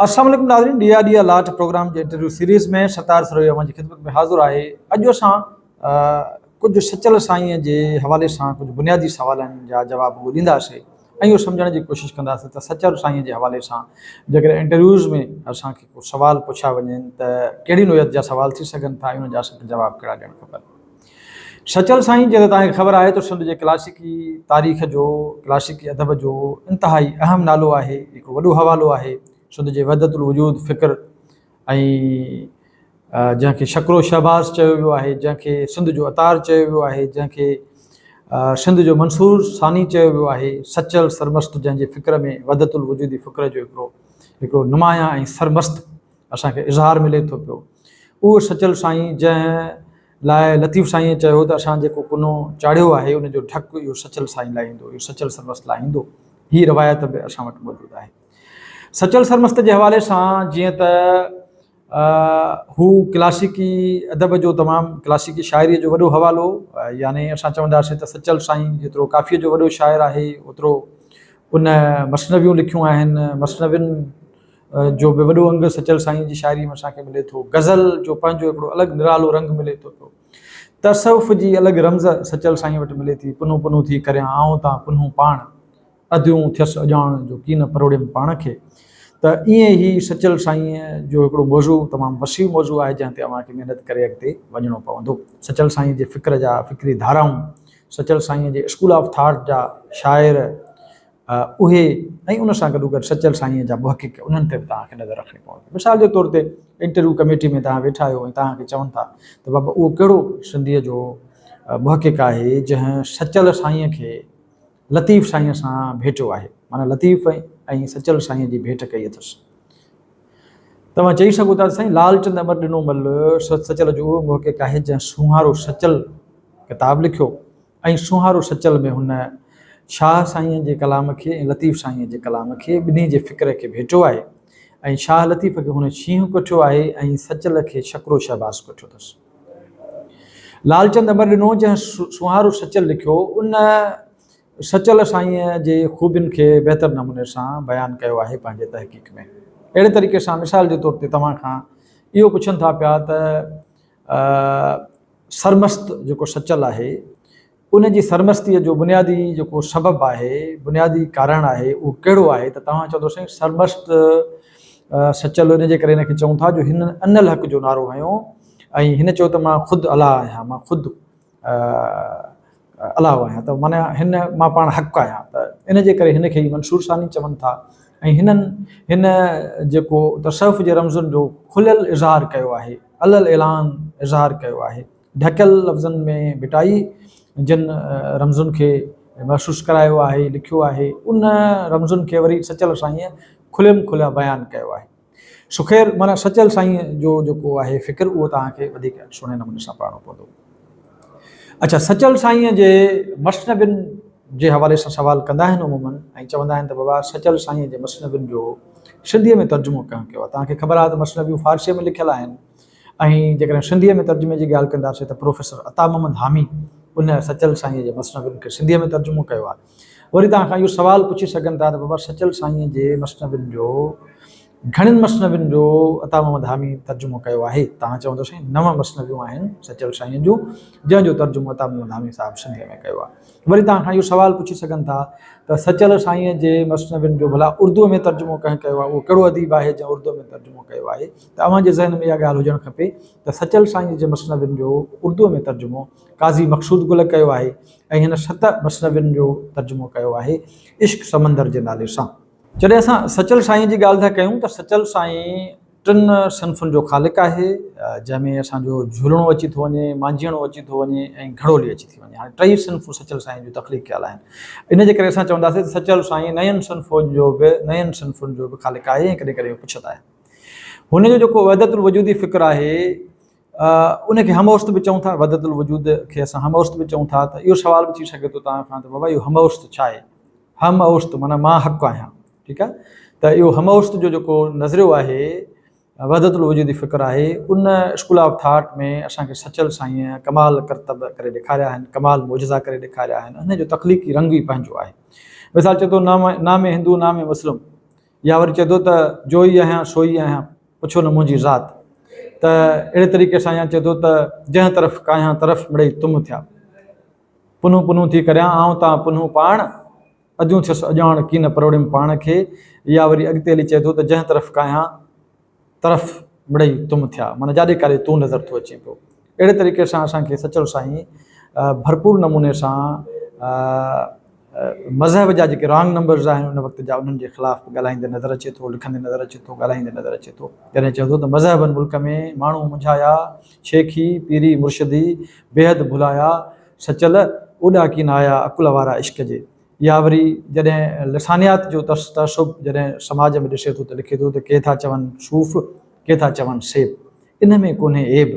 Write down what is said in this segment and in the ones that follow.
अस्सलाम वालेकुम नाज़रीन, डिया डिया लाट प्रोग्राम जे इंटरव्यू सीरीज़ में सतार सरोया जी ख़िदमत में हाज़िर आहे। अॼु असां कुझु सचल साईं जे हवाले सां कुझु बुनियादी सवालनि जा जवाब ॾींदासीं ऐं इहो सम्झण जी कोशिशि कंदासीं त सचल साईं जे हवाले सां जेकॾहिं इंटरव्यूज़ में असांखे को सवाल पुछा वञनि त कहिड़ी नोयत जा सवाल थी सघनि था ऐं उनजा असांखे जवाब कहिड़ा ॾियणु खपनि। सचल साईं जे तव्हांखे ख़बर आहे त सिंध जे क्लासिकी तारीख़ जो, क्लासिकी अदब जो इंतिहाई अहम नालो आहे, हिकु वॾो हवालो आहे। सिंध जे वहदतुल वजूद फ़िक्र ऐं जंहिंखे शकरो शहबाज़ चयो वियो आहे, जंहिंखे सिंध जो अतार चयो वियो आहे, जंहिंखे सिंध जो मंसूर सानी चयो वियो आहे, सचल सरमस्त जंहिंजे फ़िक्र में वहदतुल वजूदी फ़िक्र जो हिकिड़ो नुमायां ऐं सरमस्त असांखे इज़हार मिले थो पियो। उहो सचल साईं जंहिं लाइ लतीफ़ साईं चयो त असां जेको कुनो चाढ़ियो आहे उनजो ढकु इहो सचल साईं लाहींदो, इहो सचल सरमस्त लाहींदो। हीअ रवायत बि असां वटि मौजूदु आहे। सचल सरमस्त जे हवाले सां जीअं त हू क्लासिकी अदब जो तमामु क्लासिकी शाइरीअ जो वॾो हवालो, यानी असां चवंदासीं त सचल साईं जेतिरो काफ़ीअ जो वॾो शाइर आहे ओतिरो उन मसनवियूं लिखियूं आहिनि। मसनवियुनि जो बि वॾो अंग सचल साईं जी शाइरी में असांखे मिले थो। गज़ल जो पंहिंजो हिकिड़ो अलॻि निरालो रंग मिले थो पियो। तसवुफ़ जी अलॻि रमज़ सचल साईं वटि मिले थी। पुनो पुनो थी करे आऊं तां पुनो पाण, अधूं थियसि अॼाण जो कीन परोड़ियमि पाण खे। त ईअं ई सचल साईं जो हिकिड़ो मौज़ू तमामु वसी मौज़ू आहे जंहिं ते अव्हांखे महिनत करे अॻिते वञिणो पवंदो। सचल साईं जे फ़िक्र जा फ़िक्री धाराऊं, सचल साईं जे स्कूल ऑफ थाट जा शाइर उहे ऐं उन सां गॾोगॾु सचल साईं जा मुहक़िक़ उन्हनि ते बि तव्हांखे नज़र रखणी पवंदी। मिसाल जे तौर ते इंटरव्यू कमेटी में तव्हां वेठा आहियो ऐं तव्हांखे चवनि था त बाबा उहो कहिड़ो सिंधीअ जो मुहक़िक़ आहे जंहिं सचल साईं खे लतीफ़ साईं सां भेटियो आहे, माना लतीफ़ ऐं सचल साईं जी भेट कई अथसि। तव्हां चई सघो था साईं लालचंद अमर ॾिनोमल सचल जो उहो मुहक़िक़ आहे जंहिं सुहारो सचल किताबु लिखियो ऐं सुहारो सचल में हुन शाह साईं जे कलाम खे ऐं लतीफ़ साईं जे कलाम खे ॿिन्ही जे फ़िक्र खे भेटियो आहे ऐं शाह लतीफ़ खे हुन शींहुं कोठियो आहे ऐं सचल खे शकरो शहबाज़ कोठियो अथसि। लालचंद अमर ॾिनो जंहिं सुहारो सचल लिखियो उन सचल साईं जे ख़ूबियुनि खे बहितर नमूने सां बयानु कयो आहे पंहिंजे तहक़ीक़ में। अहिड़े तरीक़े सां मिसाल जे तौर ते तव्हां खां इहो पुछनि था पिया त सरमस्त जेको सचल आहे उन जी सरमस्तीअ जो बुनियादी जेको सबबु आहे, बुनियादी कारण आहे, उहो कहिड़ो आहे, त तव्हां चवंदो साईं सरमस्त सचल इन जे करे हिनखे चऊं था जो हिन अनल हक़ जो नारो हयो ऐं हिन चयो त मां ख़ुदि अलाह आहियां, मां ख़ुदि अलाह आहियां, त माना हिन मां पाण हक़ आहियां। त इन जे करे हिनखे ई मंसूर सानी चवनि था ऐं हिन जेको तसव्वुफ़ जे रमज़ुनि जो खुलियल इज़हार कयो आहे, अलल ऐलान इज़हार कयो आहे, ढकियल लफ़्ज़नि में भिटाई जिन रमज़ुनि खे महसूसु करायो आहे, लिखियो आहे, उन रमज़ुनि खे वरी सचल साईं खुलियमि खुलिया बयानु कयो आहे। सुख़ैर माना सचल साईं जो जेको आहे फ़िक्र उहो तव्हांखे वधीक सुहिणे नमूने सां पढ़णो पवंदो। अच्छा, सचल साईं जे मसनवियुनि जे हवाले सां सवाल कंदा आहिनि उमूमन ऐं चवंदा आहिनि त बाबा सचल साईं जे मसनवियुनि जो सिंधीअ में तर्जुमो कंहिं कयो आहे। तव्हांखे ख़बर आहे त मसनवियूं फ़ारसीअ में लिखियल आहिनि ऐं जेकॾहिं सिंधीअ में तर्जुमे जी ॻाल्हि कंदासीं त प्रोफेसर अता मोहम्मद हामी उन सचल साईं जे मसनवियुनि खे सिंधीअ में तर्जुमो कयो आहे। वरी तव्हां खां इहो सवाल पुछी सघनि था त बाबा सचल साईं जे मसनवियुनि जो घणनि मसनवियुनि जो अता मोहम्मद हामी तर्जुमो कयो आहे। तव्हां चवंदो साईं 9 मसनवियूं आहिनि सचल साईं जूं जंहिंजो तर्जुमो अता मोहम्मद हामी साहिबु सिंधीअ में कयो आहे। वरी तव्हां खां इहो सवाल पुछी सघनि था त सचल साईं जे मसनवियुनि जो भला उर्दूअ में तर्जुमो कंहिं कयो आहे, उहो कहिड़ो अदीब आहे जंहिं उर्दूअ में तर्जुमो कयो आहे। त अव्हांजे ज़हन में इहा ॻाल्हि हुजणु खपे त सचल साईं जे मसनवियुनि जो उर्दूअ में तर्जुमो काज़ी मक़सूद गुल कयो आहे ऐं हिन 7 मसनवियुनि जो तर्जुमो कयो आहे इश्क समंदर जे नाले सां। जॾहिं असां सचल साईं जी ॻाल्हि था कयूं त सचल साईं 3 सन्फ़ुनि जो ख़ालिक़ु आहे जंहिंमें असांजो झूलणो अची थो वञे, मांझीणो अची थो वञे ऐं घड़ोली अची थी वञे। हाणे 3 सन्फ़ूं सचल साईं जूं तख़लीक़ कयल आहिनि। इन जे करे असां चवंदासीं त सचल साईं नयनि सन्फ़ुनि जो बि ख़ालिक़ु आहे ऐं कॾहिं कॾहिं पुछंदा आहिनि। हुनजो जेको वहदतुल वजूदी फ़िक्र आहे उनखे हमवस्त बि चऊं था, वहदतुल वजूद खे असां हमवस्त बि चऊं था। त इहो सुवाल बि थी सघे थो तव्हां खां त बाबा इहो हमवस्त छा आहे? हमवस्त माना मां हक़ आहियां, ठीकु आहे। त इहो हमवस्त जो जेको नज़रियो आहे वहदतुल वजूदी फ़िक्र आहे उन स्कूल ऑफ थाट में असांखे सचल साईं कमाल करतब करे ॾेखारिया आहिनि, कमाल मोजज़ा करे ॾेखारिया आहिनि। हुन जो तख़लीक़ी रंग ई पंहिंजो आहे। मिसाल चए थो नामे हिंदू नामे मुस्लिम, या वरी चए थो त जो ई आहियां सो ई आहियां, पुछो न मुंहिंजी ज़ात। त अहिड़े तरीक़े सां या चए थो त जंहिं तरफ़ कायां तरफ़ मिड़ई तुम थिया, पुनूं पुनूं थी करियां आऊं तां पुनूं पाण, अॼूं थियुसि अॼाण की न परोड़ियुमि पाण खे। या वरी अॻिते हली चए थो त जंहिं तरफ़ कायां तरफ़ मिड़ई तुम थिया, माना जाॾे काॾे तूं नज़र थो अचे पियो। अहिड़े तरीक़े सां असांखे सचल साईं भरपूर नमूने सां मज़हब जा जेके रॉन्ग नंबर्स आहिनि उन वक़्त जा उन्हनि जे ख़िलाफ़ु ॻाल्हाईंदे नज़र अचे थो, लिखंदे नज़र अचे थो, ॻाल्हाईंदे नज़र अचे थो। जॾहिं चए थो त मज़हबनि मुल्क में माण्हू मुंझाया, शेखी पीरी मुर्शिदी बेहद भुलाया, सचल ओॾा की न आया अकुल वारा इश्क जे। या वरी जॾहिं लिसानियात जो तसुब जॾहिं समाज में ॾिसे थो त लिखे थो त के था चवनि सूफ़, के था चवनि सेब, इन में कोन्हे एब,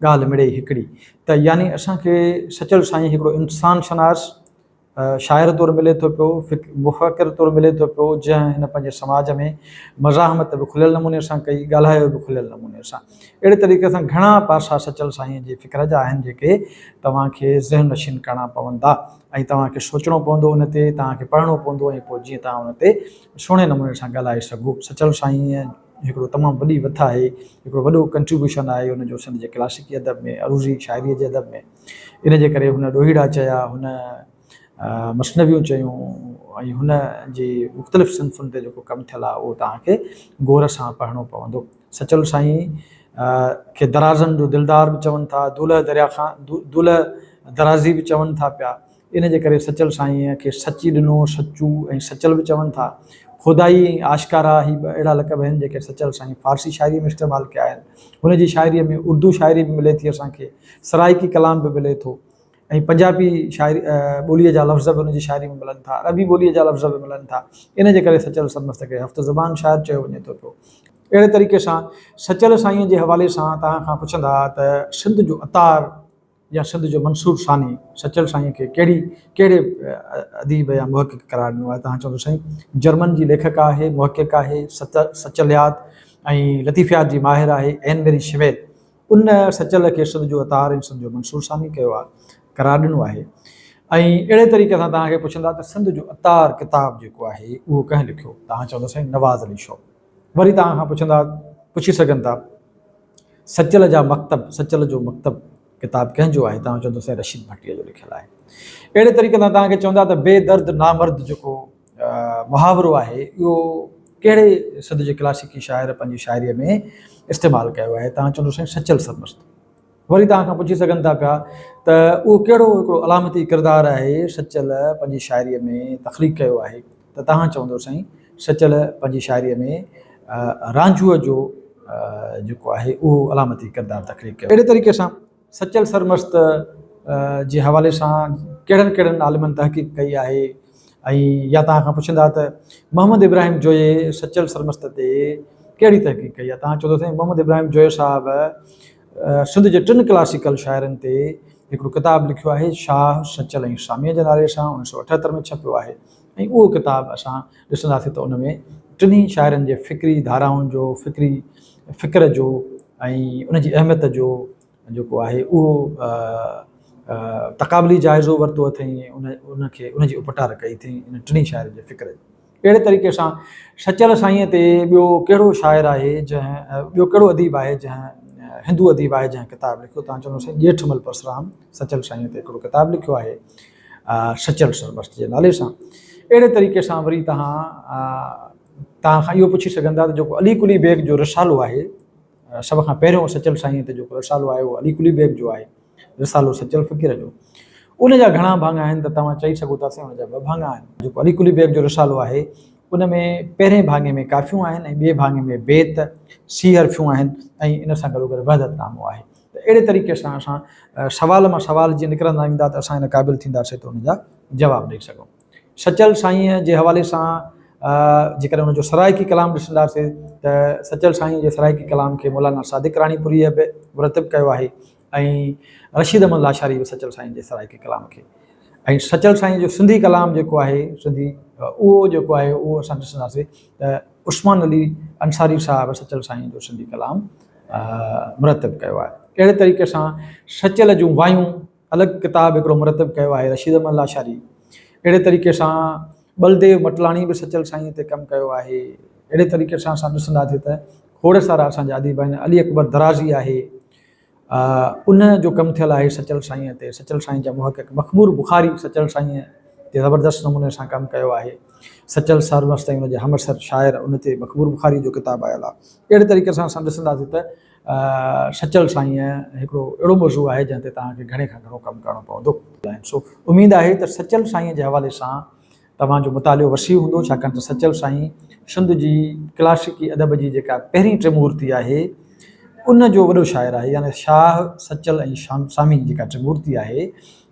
ॻाल्हि मिड़ई हिकिड़ी। त यानी असांखे सचल साईं हिकिड़ो इंसान शनास शाइर तौरु मिले थो पियो, मुफ़क्किर तौरु मिले थो पियो, जंहिं हिन पंहिंजे समाज में मज़ाहमत बि खुलियल नमूने सां कई, ॻाल्हायो बि खुलियल नमूने सां। अहिड़े तरीक़े सां घणा पासा सचल साईं जे फ़िक्र जा आहिनि जेके तव्हांखे ज़हन नशीन करणा पवंदा ऐं तव्हांखे सोचणो पवंदो उन ते, तव्हांखे पढ़णो पवंदो ऐं पोइ जीअं तव्हां उन ते सुहिणे नमूने सां ॻाल्हाए सघो। सचल साईं हिकिड़ो तमामु वॾी वथ आहे, हिकिड़ो वॾो कंट्रीब्यूशन आहे हुनजो सिंध जे क्लासिकी अदब में, अरूज़ी शाइरीअ जे अदब में। इन जे करे हुन ॾोहीड़ा चया, हुन मसनवियूं चयूं ऐं हुन जी मुख़्तलिफ़ सिंफ़ुनि ते जेको कमु थियल आहे उहो तव्हांखे गौर सां पढ़णो पवंदो। सचल साईं खे दराज़नि जो दिलदार बि चवनि था, दूल्ह दरिया खां दूल्ह दराज़ी बि चवनि था पिया। इन जे करे सचल साईं खे सची ॾिनो, सचू ऐं सचल बि चवनि था। खुदाई ऐं आशकारा ही अहिड़ा लक़ब आहिनि जेके सचल साईं फ़ारसी शाइरी में इस्तेमालु कया आहिनि। हुनजी शाइरीअ में उर्दू शाइरी बि मिले थी असांखे, सराइकी कलाम बि मिले थो ऐं पंजाबी शाइरी ॿोलीअ जा लफ़्ज़ बि हुनजी शाइरी में मिलनि था, अरबी ॿोलीअ जा लफ़्ज़ बि मिलनि था। इन जे करे सचल सरमस्त खे हफ़्त ज़बान शाइर चयो वञे थो पियो। अहिड़े तरीक़े सां सचल साईं जे हवाले सां तव्हां खां पुछंदा त सिंध जो अतार या सिंध जो मंसूर सानी सचल साईं खे कहिड़े अदीब या मुहक़िक़ करार ॾिनो आहे? तव्हां चवंदो साईं जर्मन जी लेखक आहे, मुहक़िक़ आहे, सचलियात ऐं लतीफ़ियात जी माहिर आहे, एन मेरी शिवेल। उन सचल खे सिंध जो अतार ऐं सिंध जो मंसूर सानी कयो आहे, करार ॾिनो आहे। ऐं अहिड़े तरीक़े सां तव्हांखे पुछंदा त सिंध जो अतार किताबु जेको आहे उहो कंहिं लिखियो? तव्हां चवंदो साईं नवाज़ अली शौक़। वरी तव्हां खां पुछी सघनि था सचल जा मकतब, सचल जो मकतब किताबु कंहिंजो आहे? तव्हां चवंदो साईं रशीद भट्टीअ जो लिखियलु आहे। अहिड़े तरीक़े सां तव्हांखे चवंदा त बेदर्द नामर्द जेको मुहावरो आहे इहो कहिड़े सिंध जे क्लासिकी शाइर पंहिंजी शाइरीअ में इस्तेमालु कयो आहे? तव्हां चवंदो साईं सचल सरमस्त। वरी तव्हां खां पुछी सघनि था पिया त उहो कहिड़ो हिकिड़ो अलामती किरदारु आहे सचल पंहिंजी शाइरीअ में तख़लीक़ कयो आहे? त तव्हां चवंदो साईं सचल पंहिंजी शाइरीअ में रांझूअ जो जेको आहे उहो अलामती किरदारु तख़लीक़ कयो। अहिड़े तरीक़े सां सचल सरमस्त जे हवाले सां कहिड़नि आलिमनि तहक़ीक़ कई आहे? ऐं या तव्हां खां पुछंदा त मोहम्मद इब्राहिम जोए सचल सरमस्त ते कहिड़ी तहक़ीक़ कई आहे? तव्हां चवंदो साईं मोहम्मद इब्राहिम जोए साहिबु सिंध जे 3 क्लासिकल शाइरनि ते हिकिड़ो किताबु लिखियो आहे, शाह सचल ऐं सामीअ जे नाले सां, 1978 में छपियो आहे। ऐं उहो किताबु असां ॾिसंदासीं त उन में 3 शाइरनि जे फ़िक्री धाराउनि जो, फ़िक्र जो ऐं उनजी अहमियत जो जेको आहे उहो तक़ाबली जाइज़ो वरितो अथई, उनजी उपटार कई अथई इन 3 शाइरनि जे फ़िक्र जो। अहिड़े तरीक़े सां सचल साईं ते ॿियो कहिड़ो शाइर आहे ॿियो कहिड़ो अदीब आहे जंहिं हिंदू अदीब आहे जंहिं किताबु लिखियो? तव्हां चवंदो साईं ॼेठमल परसराम सचल साईं ते हिकिड़ो किताबु लिखियो आहे सचल सरमस्त जे नाले सां। अहिड़े तरीक़े सां वरी तव्हां खां इहो पुछी सघंदा त जेको अली कुली बेग जो रिसालो आहे, सभ खां पहिरियों सचल साईं ते जेको रिसालो आहे उहो अली कुली बेग जो आहे, रिसालो सचल फ़क़ीर जो। उन जा घणा भाङा आहिनि त तव्हां चई सघो था साईं उन जा 2 भाङा आहिनि। जेको अली कुली बेग जो रिसालो आहे उन में पहिरें भाङे में काफ़ियूं आहिनि ऐं ॿिए भाङे में बेत सी हरफ़ियूं आहिनि ऐं इन सां गॾोगॾु वहदतनामो आहे। त अहिड़े तरीक़े सां असां सवाल मां सवाल जीअं निकिरंदा वेंदा त असां इन क़ाबिल थींदासीं त उन जा जवाब ॾेई सघूं। सचल साईं जे हवाले सां जेकॾहिं उनजो सराइकी कलाम ॾिसंदासीं त सचल साईं जे सराइकी कलाम खे मौलाना सादिक राणीपुरीअ बि मुरतब कयो आहे ऐं रशीद अहमद लाशारी बि सचल साईं जे सराइकी कलाम खे। ऐं सचल साईं जो सिंधी कलाम जेको आहे सिंधी उहो जेको आहे उहो असां ॾिसंदासीं त उस्मान अली अंसारी साहिबु सचल साईं जो सिंधी कलाम मुरतब कयो आहे। अहिड़े तरीक़े सां सचल जूं वायूं अलॻि किताबु हिकिड़ो मुरतब कयो आहे रशीद अहमद लाशारी। अहिड़े तरीक़े सां बलदेव मटलाणी बि सचल साईं ते कमु कयो आहे। अहिड़े तरीक़े सां असां ॾिसंदासीं त खोड़ सारा असांजा अदीब आहिनि। अली अकबर दराज़ी आहे, उन जो कमु थियल आहे सचल साईंअ ते। सचल साईं जा मुहक़िक़ मक़बूल बुखारी सचल साईंअ ते ज़बरदस्त नमूने सां कमु कयो आहे। सचल सरमस्त ऐं उनजे हमसर शाइर उन ते मक़बूल बुखारी जो किताबु आयल आहे। अहिड़े तरीक़े सां असां ॾिसंदासीं त सचल साईं हिकिड़ो अहिड़ो मौज़ू आहे जंहिं ते तव्हांखे घणे खां घणो कमु करिणो पवंदो। सो उमेदु आहे त सचल साईं जे हवाले सां तव्हांजो मुतालियो वसी हूंदो, छाकाणि त सचल साईं सिंध जी क्लासिकी अदब जी जेका पहिरीं त्रिमूर्ति आहे उन जो वॾो शाइर आहे। यानी शाह, सचल ऐं सामी जेका त्रिमूर्ति आहे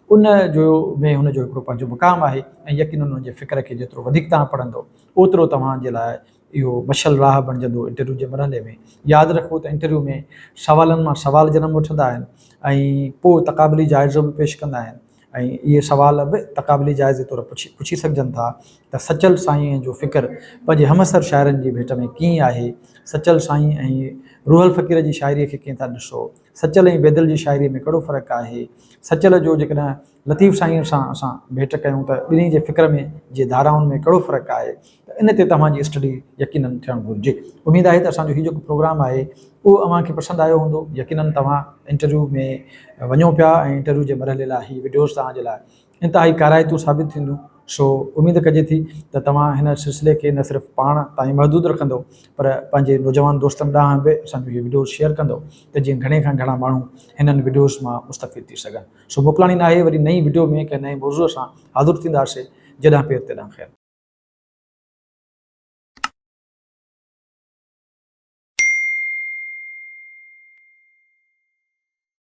उन जो में हुनजो हिकिड़ो पंहिंजो मुक़ाम आहे। ऐं यकीनन हुनजे फ़िक्र खे जेतिरो वधीक तव्हां पढ़ंदो ओतिरो तव्हांजे लाइ इहो मशल राह बणिजंदो इंटरव्यू जे मरहले में। यादि रखो त इंटरव्यू में सवालनि मां सवाल जनम वठंदा आहिनि ऐं पोइ तक़ाबली जाइज़ो बि पेश कंदा आहिनि ऐं इहे सवाल बि तक़ाबली जाइज़े तौरु पुछी सघजनि था त सचल साईं जो फ़िक्र पंहिंजे हमसर शाइरनि जी भेट में कीअं आहे। सचल साईं ऐं रूहल फ़क़ीर जी शाइरीअ खे कीअं था ॾिसो, सचल ऐं बेदल जी शाइरीअ में कहिड़ो फ़र्क़ु आहे। सचल जो जेकॾहिं लतीफ़ साईं सां असां भेट कयूं त ॿिन्ही जे फ़िक्र में जे धाराउनि में कहिड़ो फ़र्क़ु आहे, त इन ते तव्हांजी स्टडी यकीनन थियणु घुरिजे। उमेदु आहे त असांजो हीउ जेको प्रोग्राम आहे उहो अव्हांखे पसंदि आयो हूंदो। यकीनन तव्हां इंटरव्यू में वञो पिया ऐं इंटरव्यू जे मरहले लाइ हीउ वीडियोज़ तव्हांजे लाइ इंतिहाई काराइतूं साबित थींदियूं। सो उमेदु कजे थी त तव्हां हिन सिलसिले खे न सिर्फ़ु पाण ताईं महदूदु रखंदो पर पंहिंजे नौजवान दोस्तनि ॾांहुं बि असांजो हीउ वीडियो शेयर कंदो त जीअं घणे खां घणा माण्हू हिननि वीडियोज़ मां मुस्तफ़िद थी सघनि। सो मोकिलाणी न आहे, वरी नई वीडियो में कंहिं नए मौज़ूअ सां हाज़िर थींदासीं। जॾहिं पेर तेॾां ख़ैरु।